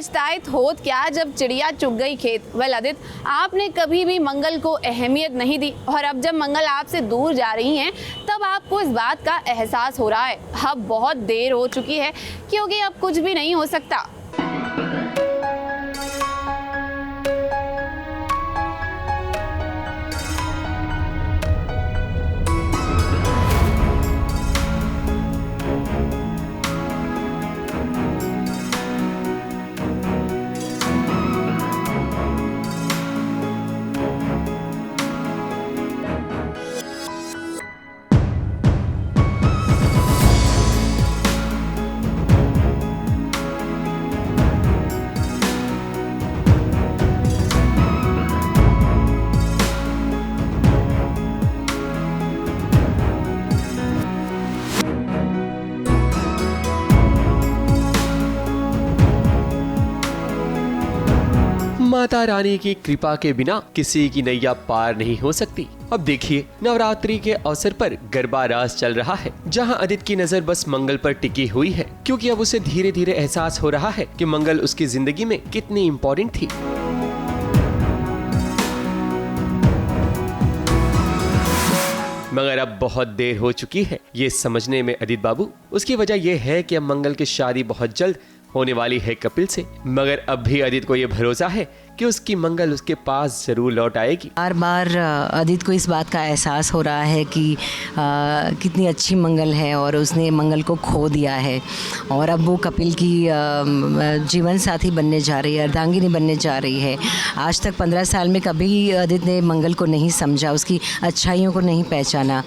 पछताए होत क्या जब चिड़िया चुग गई खेत। वेल आदित्य, आपने कभी भी मंगल को अहमियत नहीं दी और अब जब मंगल आपसे दूर जा रही हैं तब आपको इस बात का एहसास हो रहा है। अब बहुत देर हो चुकी है क्योंकि अब कुछ भी नहीं हो सकता। माता रानी की कृपा के बिना किसी की नैया पार नहीं हो सकती। अब देखिए, नवरात्रि के अवसर पर गरबा रास चल रहा है, जहां आदित्य की नजर बस मंगल पर टिकी हुई है, क्योंकि अब उसे धीरे धीरे एहसास हो रहा है कि मंगल उसकी जिंदगी में कितनी इम्पोर्टेंट थी। मगर अब बहुत देर हो चुकी है ये समझने में आदित्य बाबू। उसकी वजह यह है कि अब मंगल की शादी बहुत जल्द होने वाली है कपिल से। मगर अब भी आदित्य को यह भरोसा है कि उसकी मंगल उसके पास जरूर लौट आएगी। बार बार आदित्य को इस बात का एहसास हो रहा है कि कितनी अच्छी मंगल है और उसने मंगल को खो दिया है और अब वो कपिल की जीवन साथी बनने जा रही है, अर्धांगिनी बनने जा रही है। आज तक 15 साल में कभी आदित्य ने मंगल को नहीं समझा, उसकी अच्छाइयों को नहीं पहचाना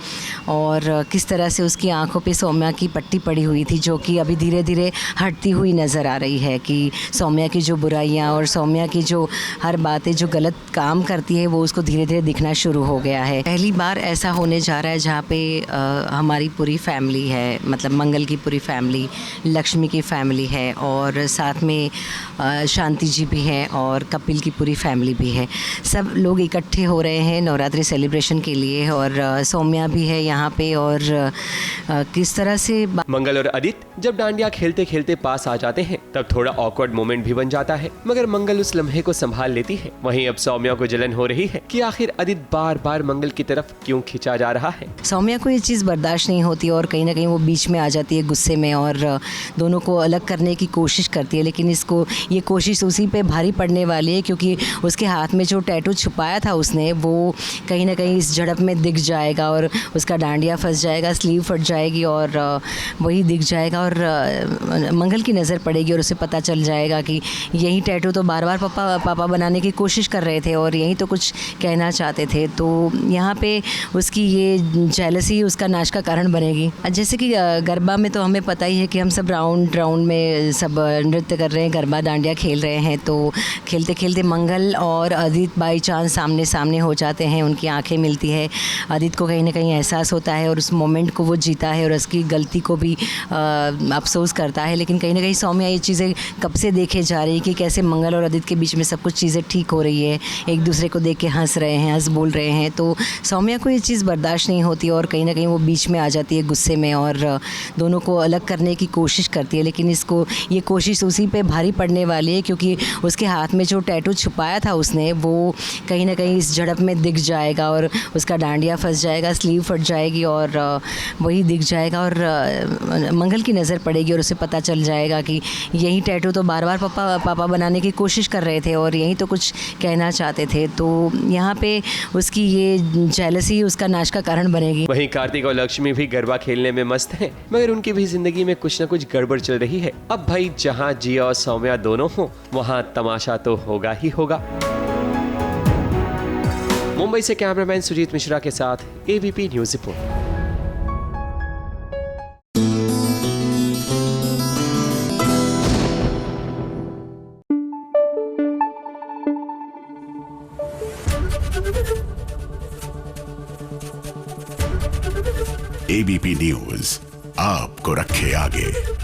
और किस तरह से उसकी आंखों पे सौम्या की पट्टी पड़ी हुई थी, जो कि अभी धीरे धीरे हटती हुई नज़र आ रही है कि सौम्या की जो बुराइयाँ और सौम्या की जो हर बातें जो गलत काम करती है वो उसको धीरे धीरे दिखना शुरू हो गया है। पहली बार ऐसा होने जा रहा है जहाँ पे हमारी पूरी फैमिली है, मतलब मंगल की पूरी फैमिली, लक्ष्मी की फैमिली है और साथ में शांति जी भी हैं और कपिल की पूरी फैमिली भी है। सब लोग इकट्ठे हो रहे हैं नवरात्रि सेलिब्रेशन के लिए और सौम्या भी है यहाँ पे। और किस तरह से मंगल और आदित्य जब डांडिया खेलते खेलते पास आ जाते हैं तब थोड़ा ऑकवर्ड मोमेंट भी बन जाता है, मगर मंगल उस लम्हे को संभाल लेती है। वहीं अब सौम्या को जलन हो रही है कि आखिर आदित्य बार बार मंगल की तरफ क्यों खिंचा जा रहा है। सौम्या को ये चीज़ बर्दाश्त नहीं होती और कहीं ना कहीं वो बीच में आ जाती है गुस्से में और दोनों को अलग करने की कोशिश करती है, लेकिन इसको ये कोशिश उसी पे भारी पड़ने वाली है क्योंकि उसके हाथ में जो टैटू छुपाया था उसने, वो कहीं ना कहीं इस झड़प में दिख जाएगा और उसका डांडिया फंस जाएगा, स्लीव फट जाएगी और वही दिख जाएगा और मंगल की नज़र पड़ेगी और उसे पता चल जाएगा कि यही टैटू तो बार बार पापा बनाने की कोशिश कर रहे थे और यही तो कुछ कहना चाहते थे। तो यहाँ पे उसकी ये जेलसी उसका नाश का कारण बनेगी। जैसे कि गरबा में तो हमें पता ही है कि हम सब राउंड में सब नृत्य कर रहे हैं, गरबा डांडिया खेल रहे हैं। तो खेलते खेलते मंगल और आदित्य बाई चांस सामने सामने हो जाते हैं, उनकी आंखें मिलती है। आदित्य को कहीं ना कहीं एहसास होता है और उस मोमेंट को वो जीता है और उसकी गलती को भी अफसोस करता है। लेकिन कहीं ना कहीं सौम्या ये चीज़ें कब से देखे जा रही है कि कैसे मंगल और आदित्य के बीच में सब कुछ चीज़ें ठीक हो रही है, एक दूसरे को देख के हंस रहे हैं, हंस बोल रहे हैं। तो सौम्या को ये चीज़ बर्दाश्त नहीं होती और कहीं ना कहीं वो बीच में आ जाती है गुस्से में और दोनों को अलग करने की कोशिश करती है, लेकिन इसको ये कोशिश उसी पे भारी पड़ने वाली है क्योंकि उसके हाथ में जो टैटू छुपाया था उसने, वो कहीं ना कहीं इस झड़प में दिख जाएगा और उसका डांडिया फंस जाएगा, स्लीव फट जाएगी और वही दिख जाएगा और मंगल की नज़र पड़ेगी और उसे पता चल जाएगा कि यही टैटू तो बार बार पापा बनाने की कोशिश कर रहे थे और यही तो कुछ कहना चाहते थे। तो यहाँ पे उसकी ये जेलसी उसका नाश का कारण बनेगी। वहीं कार्तिक और लक्ष्मी भी गरबा खेलने में मस्त हैं, मगर उनकी भी जिंदगी में कुछ न कुछ गड़बड़ चल रही है। अब भाई जहाँ जिया और सौम्या दोनों हों वहाँ तमाशा तो होगा ही होगा। मुंबई से कैमरामैन सुजीत मिश्रा के साथ ABP news report. ABP news आपको रखे आगे।